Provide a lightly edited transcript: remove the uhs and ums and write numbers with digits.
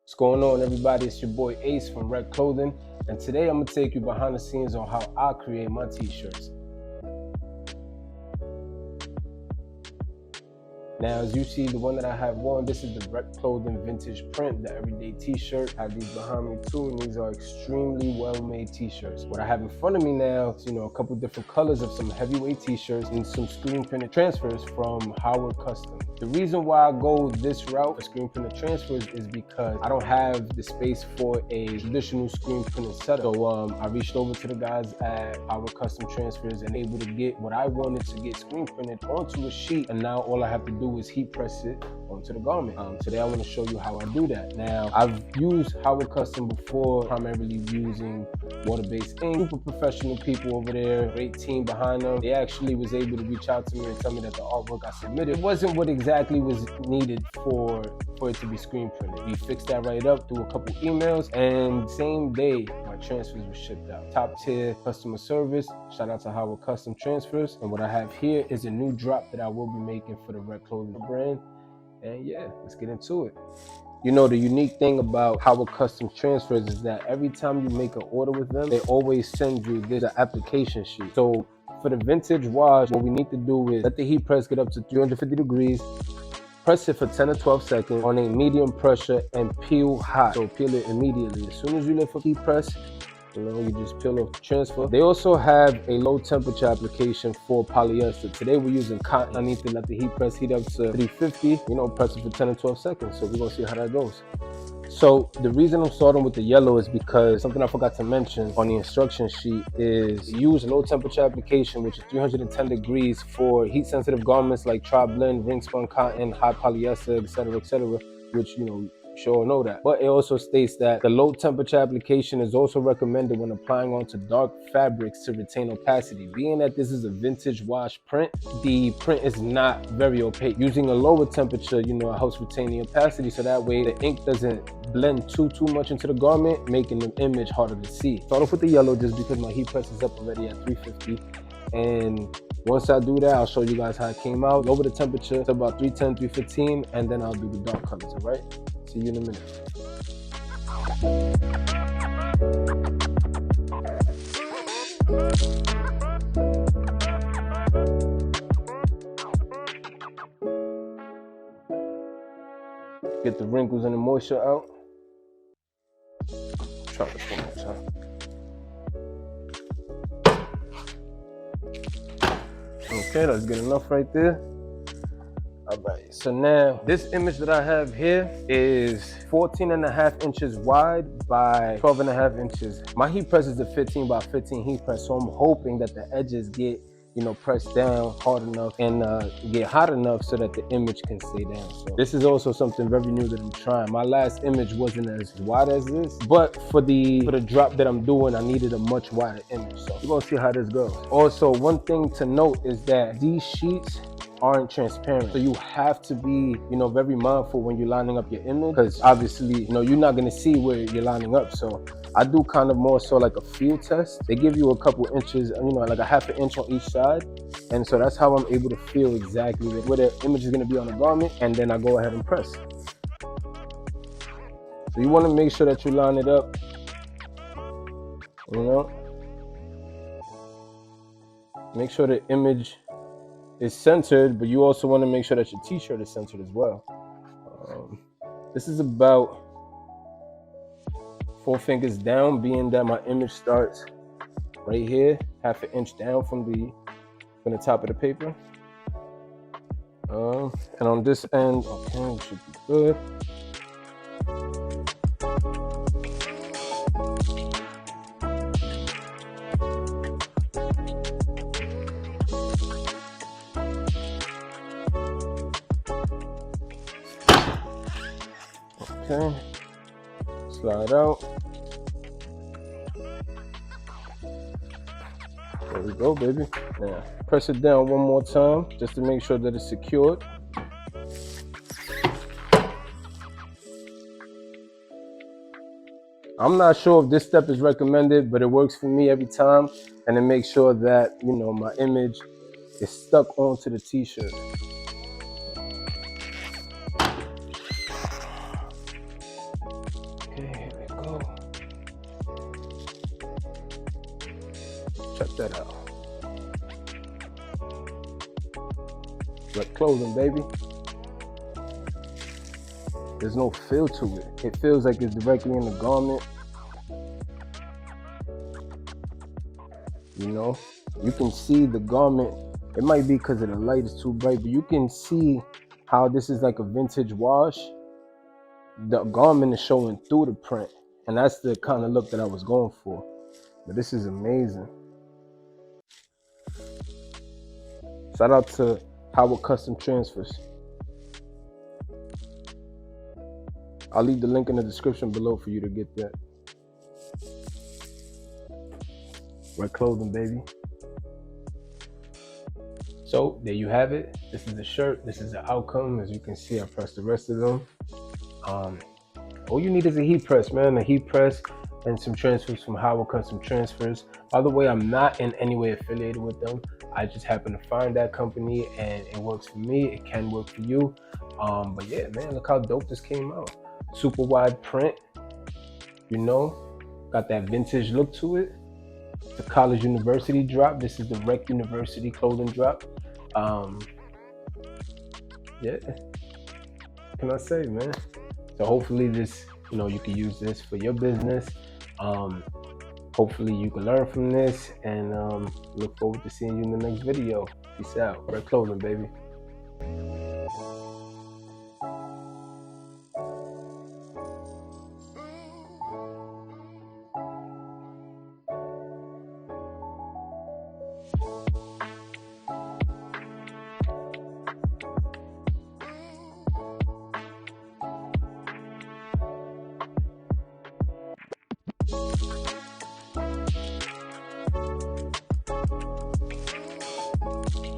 What's going on, everybody? It's your boy Ace from Red Clothing, and today I'm gonna take you behind the scenes on how I create my t-shirts. Now, as you see, the one that I have on, this is the Red Clothing vintage print, the everyday t-shirt. I have these behind me too, and these are extremely well-made t-shirts. What I have in front of me now is, a couple different colors of some heavyweight t-shirts and some screen printed transfers from Howard Custom. The reason why I go this route for screen printed transfers is because I don't have the space for a traditional screen printed setup. So I reached over to the guys at Howard Custom Transfers and able to get what I wanted to get screen printed onto a sheet, and now all I have to do is heat press it onto the garment. Today I want to show you how I do that. Now, I've used Howard Custom before, primarily using water-based ink. Super professional people over there, great team behind them. They actually was able to reach out to me and tell me that the artwork I submitted wasn't what exactly was needed for it to be screen printed. We fixed that right up through a couple emails, and same day my transfers were shipped out. Top tier customer service. Shout out to Howard Custom Transfers. And what I have here is a new drop that I will be making for the Red Clothing brand. And yeah, let's get into it. The unique thing about Howard Custom Transfers is that every time you make an order with them, they always send you this application sheet. So for the vintage wash, what we need to do is let the heat press get up to 350 degrees, press it for 10 to 12 seconds on a medium pressure, and peel hot. So peel it immediately. As soon as you lift up heat press, you just peel off the transfer. They also have a low temperature application for polyester. Today we're using cotton. I need to let the heat press heat up to 350, press it for 10 to 12 seconds. So we're gonna see how that goes. So the reason I'm starting with the yellow is because something I forgot to mention on the instruction sheet is use low temperature application, which is 310 degrees for heat sensitive garments like tri-blend, ring spun cotton, high polyester, etc., which you sure know that. But it also states that the low temperature application is also recommended when applying onto dark fabrics to retain opacity. Being that this is a vintage wash print, the print is not very opaque. Using a lower temperature, it helps retain the opacity, so that way the ink doesn't blend too much into the garment, making the image harder to see. Start off with the yellow just because my heat press is up already at 350. And once I do that, I'll show you guys how it came out. Lower the temperature to about 310, 315, and then I'll do the dark colors, all right? See you in a minute. Get the wrinkles and the moisture out. Try this one more time. Okay, that's good enough right there. All right, so now this image that I have here is 14.5 inches wide by 12.5 inches. My heat press is a 15 by 15 heat press, so I'm hoping that the edges get pressed down hard enough and get hot enough so that the image can stay down. So this is also something very new that I'm trying. My last image wasn't as wide as this, but for the drop that I'm doing, I needed a much wider image. So we're gonna see how this goes. Also, one thing to note is that these sheets aren't transparent, so you have to be very mindful when you're lining up your image, because obviously you're not going to see where you're lining up. So I do kind of more so like a field test. They give you a couple inches, like a half an inch on each side, and so that's how I'm able to feel exactly where the image is going to be on the garment, and then I go ahead and press. So you want to make sure that you line it up, make sure the image is centered, but you also want to make sure that your t-shirt is centered as well. This is about 4 fingers down, being that my image starts right here, half an inch down from the top of the paper. And on this end, okay, we should be good. Okay, slide out. There we go, baby. Now, press it down one more time just to make sure that it's secured. I'm not sure if this step is recommended, but it works for me every time, and it makes sure that, my image is stuck onto the t-shirt. Check that out. Rec clothing, baby. There's no feel to it. It feels like it's directly in the garment. You know, you can see the garment. It might be because of the light is too bright, but you can see how this is like a vintage wash. The garment is showing through the print, and that's the kind of look that I was going for. But this is amazing. Shout out to Howard Custom Transfers. I'll leave the link in the description below for you to get that. Rec clothing, baby. So there you have it. This is the shirt. This is the outcome. As you can see, I pressed the rest of them. All you need is a heat press, man. A heat press and some transfers from Howard Custom Transfers. By the way, I'm not in any way affiliated with them. I just happen to find that company and it works for me. It can work for you. But yeah, man, look how dope this came out. Super wide print, you know, got that vintage look to it. The college university drop. This is the Rec University clothing drop. Yeah, what can I say, man? So hopefully this, you know, you can use this for your business. Hopefully you can learn from this, and look forward to seeing you in the next video. Peace out. Rec clothing, baby.